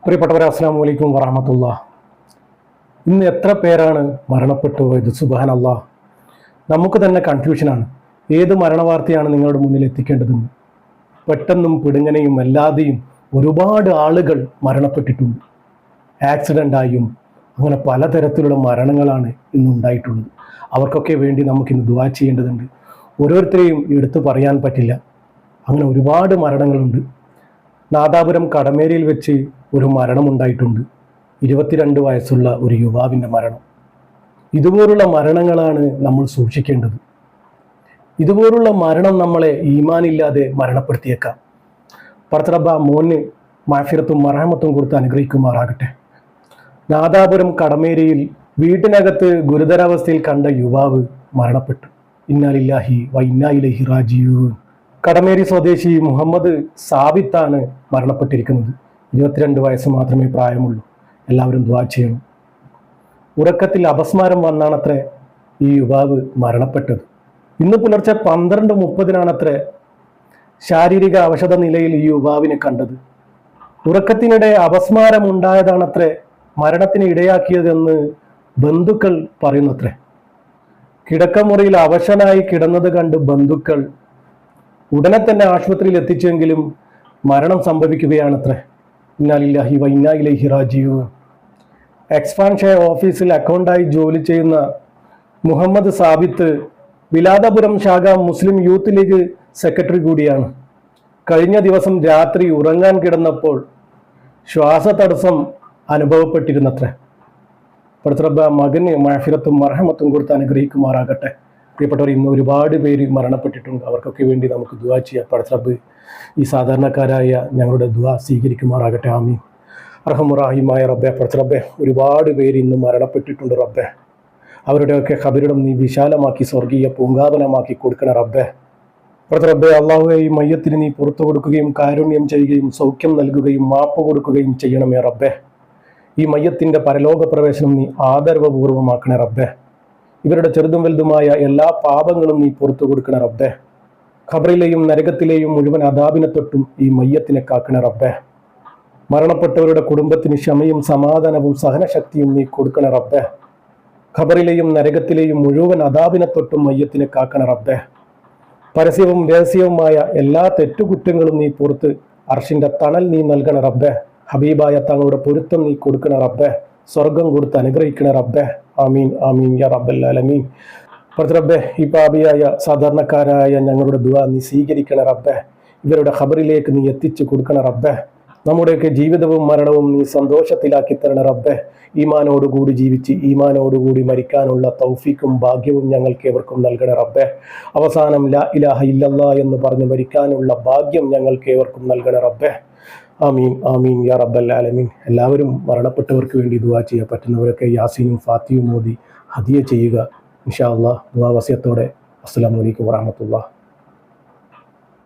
പ്രിയപ്പെട്ടവരെ, അസ്സലാമു അലൈക്കും വറഹ്മത്തുള്ളാഹി. ഇന്ന് എത്ര പേരാണ് മരണപ്പെട്ടു പോയത്? സുബ്ഹാനല്ലാഹ്. നമുക്ക് തന്നെ കൺഫ്യൂഷനാണ്, ഏത് മരണവാർത്തയാണ് നിങ്ങളുടെ മുന്നിൽ എത്തിക്കേണ്ടതെന്ന്. പെട്ടെന്നും പിടുങ്ങനെയും അല്ലാതെയും ഒരുപാട് ആളുകൾ മരണപ്പെട്ടിട്ടുണ്ട്. ആക്സിഡൻ്റായും അങ്ങനെ പലതരത്തിലുള്ള മരണങ്ങളാണ് ഇന്നുണ്ടായിട്ടുള്ളത്. അവർക്കൊക്കെ വേണ്ടി നമുക്കിന്ന് ദുആ ചെയ്യേണ്ടതുണ്ട്. ഓരോരുത്തരെയും എടുത്തു പറയാൻ പറ്റില്ല, അങ്ങനെ ഒരുപാട് മരണങ്ങളുണ്ട്. നാദാപുരം കടമേരിയിൽ വെച്ച് ഒരു മരണമുണ്ടായിട്ടുണ്ട്. 22 വയസ്സുള്ള ഒരു യുവാവിൻ്റെ മരണം. ഇതുപോലുള്ള മരണങ്ങളാണ് നമ്മൾ സൂക്ഷിക്കേണ്ടത്. ഇതുപോലുള്ള മരണം നമ്മളെ ഈമാനില്ലാതെ മരണപ്പെടുത്തിയേക്കാം. പടച്ചറബ്ബ് മോന് മാഫിറത്തും മറഹമത്തും കൊടുത്ത് അനുഗ്രഹിക്കുമാറാകട്ടെ. നാദാപുരം കടമേരിയിൽ വീട്ടിനകത്ത് ഗുരുതരാവസ്ഥയിൽ കണ്ട യുവാവ് മരണപ്പെട്ടു. ഇന്നാ ലില്ലാഹി വ ഇന്നാ ഇലൈഹി റാജിഊൻ. കടമേരി സ്വദേശി മുഹമ്മദ് സാബിത്താണ് മരണപ്പെട്ടിരിക്കുന്നത്. 22 വയസ്സ് മാത്രമേ പ്രായമുള്ളൂ. എല്ലാവരും ദുആ ചെയ്യണം. ഉറക്കത്തിൽ അപസ്മാരം വന്നാണത്രേ ഈ യുവാവ് മരണപ്പെട്ടത്. ഇന്ന് പുലർച്ചെ 12:30 ശാരീരിക അവശത നിലയിൽ ഈ യുവാവിനെ കണ്ടത്. ഉറക്കത്തിനിടെ അപസ്മാരം ഉണ്ടായതാണത്രേ മരണത്തിന് ഇടയാക്കിയതെന്ന് ബന്ധുക്കൾ പറയുന്നത്രേ. കിടക്കമുറിയിൽ അവശനായി കിടന്നത് കണ്ട് ബന്ധുക്കൾ ഉടനെ തന്നെ ആശുപത്രിയിൽ എത്തിച്ചെങ്കിലും മരണം സംഭവിക്കുകയാണത്രേ. ഇന്നാ ലില്ലാഹി വ ഇന്നാ ഇലൈഹി റാജിഊൻ. എക്സ്പാൻഷൻ ഓഫീസിൽ അക്കൗണ്ടായി ജോലി ചെയ്യുന്ന മുഹമ്മദ് സാബിത്ത് വിലാദപുരം ശാഖ മുസ്ലിം യൂത്ത് ലീഗ് സെക്രട്ടറി കൂടിയാണ്. കഴിഞ്ഞ ദിവസം രാത്രി ഉറങ്ങാൻ കിടന്നപ്പോൾ ശ്വാസതടസ്സം അനുഭവപ്പെട്ടിരുന്നത്രേ. പടച്ചറബ്ബ് മകന് മഅഫിറത്തും മർഹമത്തും കൊടുത്ത് അനുഗ്രഹിക്കുമാറാകട്ടെ. പ്രിയപ്പെട്ടവർ, ഇന്ന് ഒരുപാട് പേര് മരണപ്പെട്ടിട്ടുണ്ട്. അവർക്കൊക്കെ വേണ്ടി നമുക്ക് ദുആ ചെയ്യാം. പടച്ചറബ്ബ് ഈ സാധാരണക്കാരായ ഞങ്ങളുടെ ദുആ സ്വീകരിക്കുമാറാകട്ടെ. ആമീൻ. അർഹമുറാഹിമായ റബ്ബെ, പടച്ചറബ്ബെ, ഒരുപാട് പേര് ഇന്ന് മരണപ്പെട്ടിട്ടുണ്ട് റബ്ബെ. അവരുടെയൊക്കെ ഖബറിടം നീ വിശാലമാക്കി സ്വർഗീയ പൂങ്കാവനമാക്കി കൊടുക്കണ റബ്ബെ. പടച്ചറബ്ബെ, അല്ലാഹുവേ, ഈ മയ്യത്തിന് നീ പുറത്തു കൊടുക്കുകയും കാരുണ്യം ചെയ്യുകയും സൗഖ്യം നൽകുകയും മാപ്പ് കൊടുക്കുകയും ചെയ്യണമേ റബ്ബെ. ഈ മയ്യത്തിൻ്റെ പരലോക പ്രവേശനം നീ ആദരവപൂർവമാക്കണേ റബ്ബെ. ഇവരുടെ ചെറുതും വലുതുമായ എല്ലാ പാപങ്ങളും നീ പുറത്തു കൊടുക്കണ റബ്ബെ. ഖബറിലെയും നരകത്തിലെയും മുഴുവൻ അദാബിനെ തൊട്ടും ഈ മയ്യത്തിനെ കാക്കണ റബ്ബെ. മരണപ്പെട്ടവരുടെ കുടുംബത്തിന് ക്ഷമയും സമാധാനവും സഹനശക്തിയും നീ കൊടുക്കണ റബ്ബെ. ഖബറിലെയും നരകത്തിലെയും മുഴുവൻ അദാബിനെ തൊട്ടും മയ്യത്തിനെ കാക്കണ റബ്ബെ. പരസ്യവും രഹസ്യവുമായ എല്ലാ തെറ്റുകുറ്റങ്ങളും നീ പുറത്ത് അർഷിന്റെ തണൽ നീ നൽകണ റബ്ബെ. ഹബീബായ തങ്ങളുടെ പൊരുത്തം നീ കൊടുക്കണ റബ്ബെ. സ്വർഗം കൊടുത്ത് അനുഗ്രഹിക്കണ റബ്ബെ. ആമീൻ ആമീൻ യാ റബ്ബൽ ആലമീൻ. റബ്ബെ, ഈ പാപിയായ സാധാരണക്കാരായ ഞങ്ങളുടെ ദുആ നീ സ്വീകരിക്കണ റബ്ബെ. ഇവരുടെ ഖബറിലേക്ക് നീ എത്തിച്ചു കൊടുക്കണ റബ്ബെ. നമ്മുടെയൊക്കെ ജീവിതവും മരണവും നീ സന്തോഷത്തിലാക്കി തരണ റബ്ബെ. ഈമാനോടുകൂടി ജീവിച്ച് ഈമാനോടുകൂടി മരിക്കാനുള്ള തൗഫീക്കും ഭാഗ്യവും ഞങ്ങൾക്ക് ഏവർക്കും നൽകണ റബ്ബെ. അവസാനം ലാ ഇലാഹ ഇല്ലല്ലാ എന്ന് പറഞ്ഞ് മരിക്കാനുള്ള ഭാഗ്യം ഞങ്ങൾക്ക് ഏവർക്കും നൽകണ റബ്ബെ. ആമീൻ ആമീൻ യാ റബ്ബൽ ആലമീൻ. എല്ലാവരും മരണപ്പെട്ടവർക്ക് വേണ്ടി ദുആ ചെയ്യുക. പറ്റുന്നവരൊക്കെ യാസീനും ഫാത്തിയും മോദി ഹദിയ ചെയ്യുക. ഇൻഷാ അല്ലാഹ്. ദുആ വസിയത്തോടെ. അസ്സലാമു അലൈക്കും വറഹ്മത്തുള്ളാഹി.